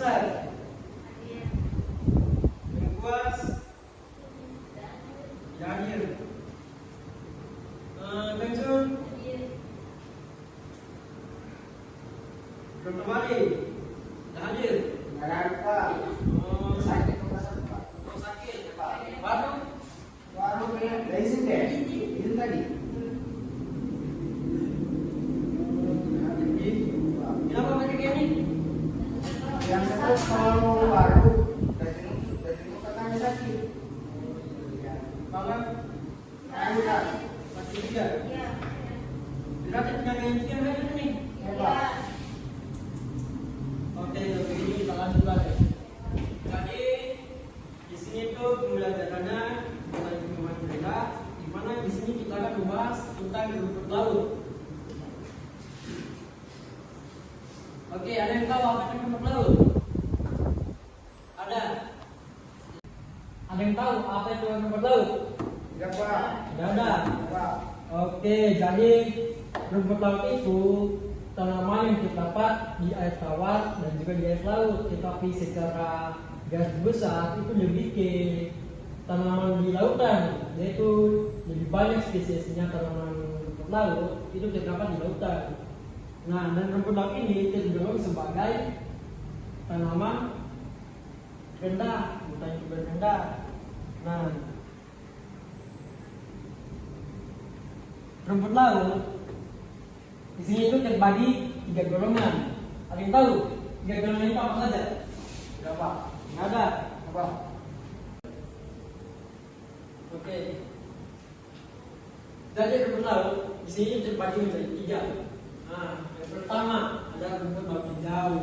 besar? Lengkuas, Yadir. Kencur, Bertawali, Hadir. Sakit Pak. Warung? warung dari sini deh. Itu tadi. Kenapa pakai kayak ini? Yang satu kalau warung dari katanya sakit. Malam Ayo, masih tiga. Berarti penyakit yang tiga hari ini. Oke, kalau begini kita lanjut lagi. Jadi di sini tuh pembelajarannya mulai pengumuman mereka, di mana di sini kita akan membahas tentang rumput laut. Oke, ada yang tahu apa itu rumput laut? Ada? Ada yang tahu apa itu rumput laut? Tidak, Pak. Tidak ada. Pak. Oke, jadi rumput laut itu tanaman yang terdapat di air tawar dan juga di air laut, tetapi secara garis besar itu lebih ke tanaman di lautan, yaitu lebih banyak spesiesnya tanaman rumput laut itu terdapat di lautan. Nah, dan rumput laut ini tergolong sebagai tanaman rendah, bukan juga rendah. Nah, rumput laut di sini itu terbagi 3 golongan. Ada yang tahu 3 golongan itu apa saja? Berapa? Nggak ada. Apa? Oke. Jadi rumput laut di sini terbagi menjadi 3. Nah, yang pertama ada rumput laut hijau.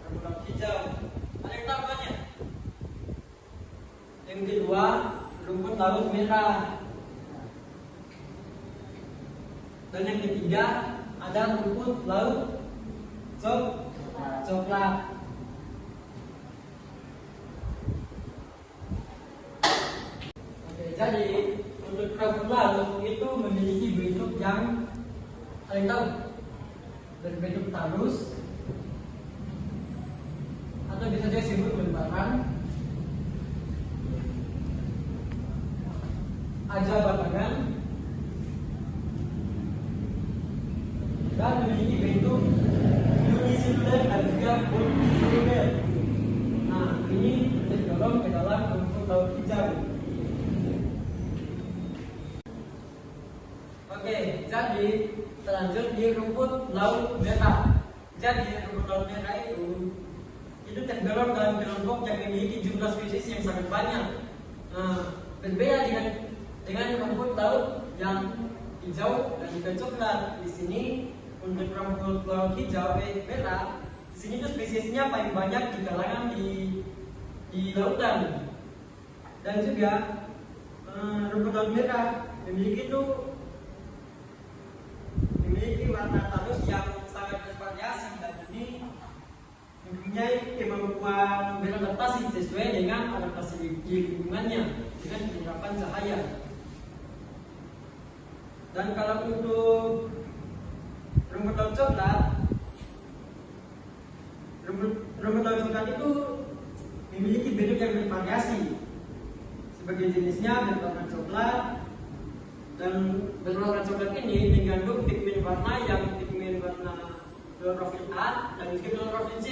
Rumput laut hijau. Ada yang tahu banyak? Yang kedua, rumput laut merah. Dan yang ketiga, ada rumput laut coklat. Oke, jadi untuk rumput laut itu memiliki bentuk yang kalian tahu, berbentuk talus atau bisa juga disebut lembaran, aja batangan, dan memiliki bentuk unisiluler dan juga multisiluler. Nah, ini tergolong ke dalam rumput laut hijau. Oke, jadi terlanjut di rumput laut merah. Jadi rumput laut merah itu tergolong dalam kelompok yang memiliki jumlah spesies yang sangat banyak. Nah, berbeda dengan rumput laut yang hijau dan juga coklat. Di sini untuk rumput laut hijau merah, di sini tuh spesiesnya paling banyak di kalangan di lautan. Dan juga rumput laut merah memiliki warna talus yang sangat bervariasi, dan ini mempunyai kemampuan beradaptasi sesuai dengan adaptasi di lingkungannya dengan penyerapan cahaya. Dan kalau untuk rumput laut coklat, rumput laut coklat itu memiliki bentuk yang bervariasi. Sebagai jenisnya berwarna coklat, dan berwarna coklat ini mengandung pigmen warna yang pigmen warna klorofil A dan juga klorofil C.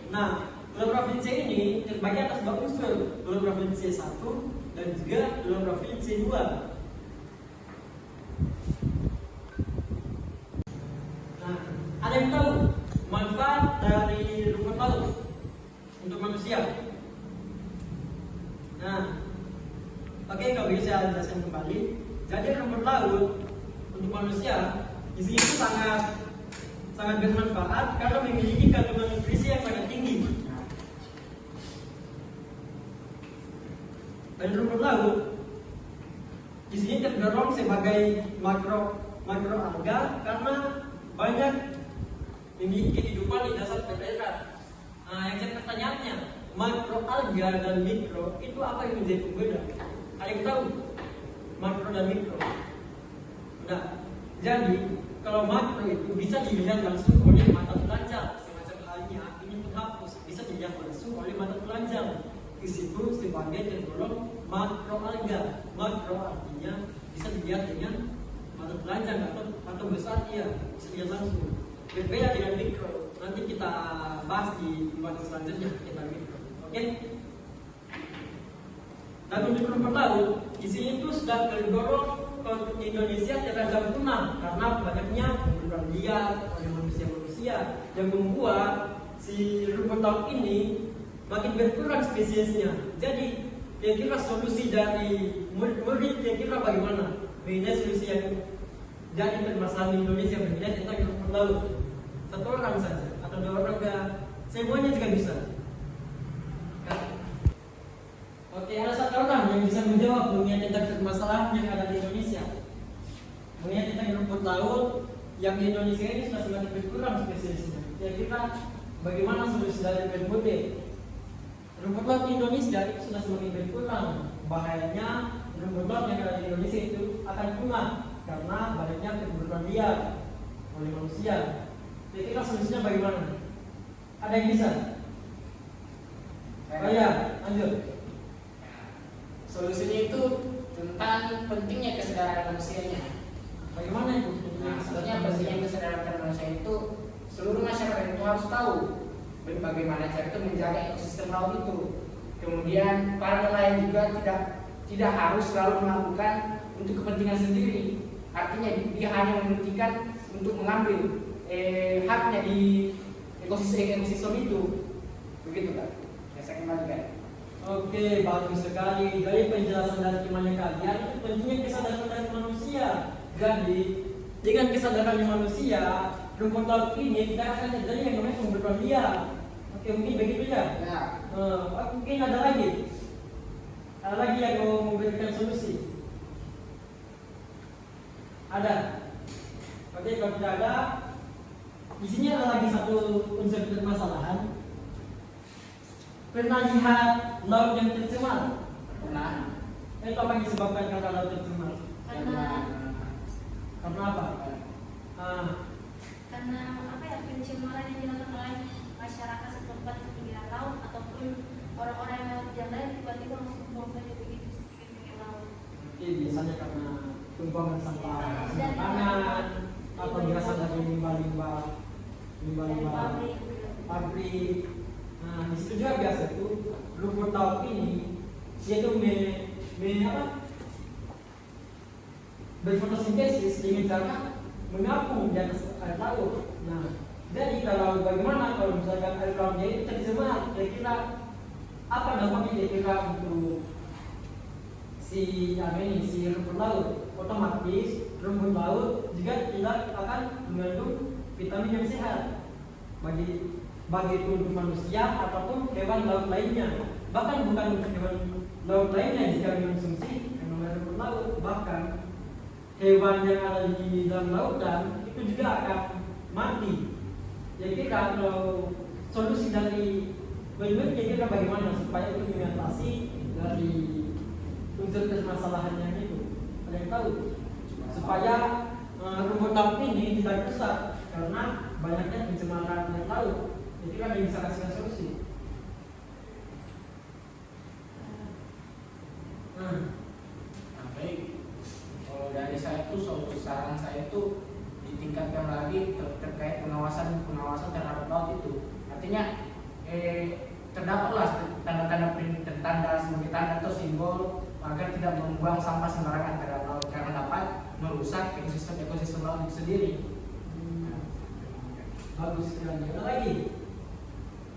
Nah, klorofil C ini terbagi atas 2 unsur, klorofil C1 dan juga klorofil C2. Nah, ada yang tahu manfaat dari rumput laut untuk manusia? Nah, oke, kalau bisa saya jelaskan kembali. Jadi rumput laut untuk manusia di sini itu sangat bermanfaat karena memiliki kandungan nutrisi yang sangat tinggi. Dan rumput laut di sini tergolong sebagai makro alga karena banyak memiliki kehidupan di dasar perairan. Nah, yang jadi pertanyaannya, makro alga dan mikro itu apa yang menjadi pembeda? Ada yang tahu makro dan mikro? Nah, jadi kalau makro itu bisa dilihat langsung oleh mata telanjang, semacam halnya ini penghapus bisa dilihat langsung oleh mata telanjang. Di situ sebagai tergolong makro alga. Makro artinya bisa dilihat dengan mata telanjang atau besar dia bisa dilihat langsung. Berbeda dengan mikro. Nanti kita bahas di pembahasan selanjutnya kita mikro. Oke? Dan untuk rumput laut, di sini itu sudah tergolong untuk Indonesia terancam punah karena banyaknya pemburuan liar oleh manusia-manusia yang membuat si rumput laut ini makin berkurang spesiesnya. Jadi, kira-kira solusi dari murid kira-kira bagaimana? Mengenai solusi yang jadi permasalahan Indonesia mengenai tentang rumput laut. Satu orang saja atau dua orang semuanya juga bisa. Oke, ada satu orang yang bisa menjawab mengenai tentang permasalahan yang ada di Indonesia. Mengenai tentang rumput laut yang di Indonesia ini sudah semakin berkurang spesiesnya. Kira-kira bagaimana solusi dari BNPB? Rumput laut di Indonesia itu sudah semakin berkurang. Bahayanya rumput laut yang ada di Indonesia itu akan punah karena banyaknya perburuan liar oleh manusia. Kira-kira solusinya bagaimana? Ada yang bisa? Oh ya, lanjut. Solusinya itu tentang pentingnya kesadaran manusianya. Bagaimana itu? Nah, sebetulnya pentingnya kesadaran manusia itu seluruh masyarakat itu harus tahu bagaimana cara itu menjaga ekosistem laut itu. Kemudian para nelayan juga tidak harus selalu melakukan untuk kepentingan sendiri. Artinya dia hanya mementingkan untuk mengambil haknya di ekosistem itu. Begitu kan? Ya, saya kembalikan. Oke, bagus sekali. Dari penjelasan dari temannya kalian itu pentingnya kesadaran dari manusia. Jadi dengan kesadaran manusia, rumput laut ini tidak akan terjadi yang namanya pemburuan liar. Oke, mungkin begitu ya. Ya. Mungkin ada lagi yang mau memberikan solusi. Ada. Oke, kalau tidak ada, di sini ada lagi satu unsur permasalahan. Pernah lihat laut yang tercemar? Pernah. Itu apa yang disebabkan karena laut tercemar? Karena apa? Karena apa ya, pencemaran yang dilakukan oleh masyarakat setempat di pinggiran laut ataupun orang-orang yang lewat jalan lain tiba-tiba langsung buang saja begitu di pinggir laut. Oke, biasanya karena tumpukan sampah pangan atau berasal dari limbah-limbah pabrik. Nah, di situ juga biasa itu rumput laut ini dia itu berfotosintesis dengan cara mengapung di atas air laut. Nah, jadi bagaimana kalau misalkan air lautnya itu tercemar, kira-kira apa dampaknya kira-kira untuk si rumput laut? Otomatis rumput laut juga tidak akan mengandung vitamin yang sehat bagi tubuh manusia ataupun hewan laut lainnya. Bahkan bukan untuk hewan laut lainnya jika mengonsumsi rumput laut, bahkan hewan yang ada di dalam lautan itu juga akan mati. Jadi kalau solusi dari BNPB kira-kira bagaimana supaya itu mengatasi dari unsur permasalahannya itu? Ada yang tahu? Supaya rumput laut ini tidak rusak karena banyaknya pencemaran air laut. Jadi kan yang bisa kasih solusi. Baik. Kalau dari saya itu saran saya itu ditingkatkan lagi terkait pengawasan terhadap laut itu. Artinya terdapatlah tanda sebagai tanda atau simbol agar tidak membuang sampah sembarangan terhadap laut karena dapat merusak ekosistem laut itu sendiri. Bagus sekali. Ada lagi?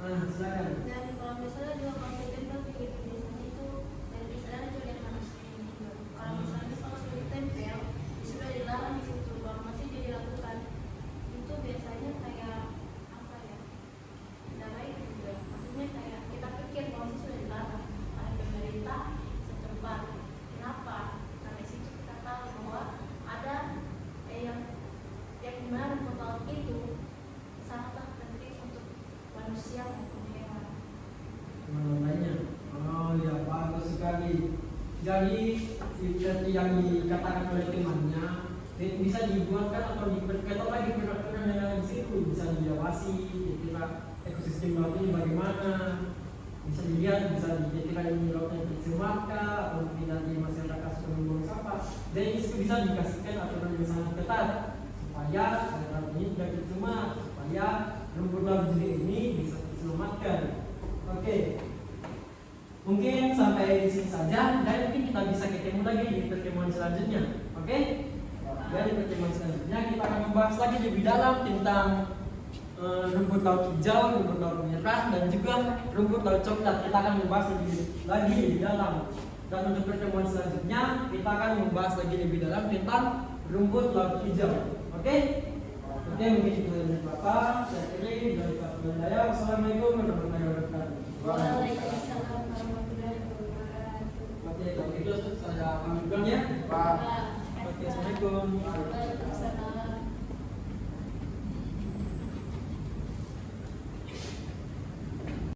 Silakan. Dan kalau misalnya juga kalau kita bikin biasanya itu dari misalnya juga dari manusia juga. Kalau misalnya kalau sudah ditempel, sudah dilarang di situ, kalau masih jadi lakukan itu biasanya kayak apa ya? Tidak baik juga. Maksudnya kayak kita pikir kalau itu sudah dilarang oleh pemerintah setempat. Kenapa? Karena di situ kita tahu bahwa ada yang dimana rumput laut itu sangatlah penting untuk manusia maupun hewan. Lainnya. Oh ya, bagus sekali. Jadi seperti yang dikatakan oleh temannya, bisa dibuatkan atau diperketat lagi peraturan yang ada di situ, bisa diawasi kira ekosistem laut ini bagaimana, bisa dilihat, bisa dikira ini lautnya tercemarkah atau tidak di masyarakat sudah membuang sampah. Dan itu bisa dikasihkan aturan yang sangat ketat supaya laut ini tidak tercemar, supaya rumput laut ini bisa diselamatkan. Oke. Mungkin sampai di sini saja, dan mungkin kita bisa ketemu lagi di pertemuan selanjutnya. Oke? Dari pertemuan selanjutnya kita akan membahas lagi lebih dalam tentang rumput laut hijau, rumput laut merah, dan juga rumput laut coklat. Kita akan membahas lebih dalam. Dan untuk pertemuan selanjutnya kita akan membahas lagi lebih dalam tentang rumput laut hijau. Oke? Oke, mungkin itu dari Bapak. Saya kira dari Pak Bandaya. Wassalamualaikum warahmatullahi wabarakatuh. Waalaikumsalam warahmatullahi wabarakatuh. Oke, kalau gitu saya pamit dulu ya. Pak. Oke, assalamualaikum.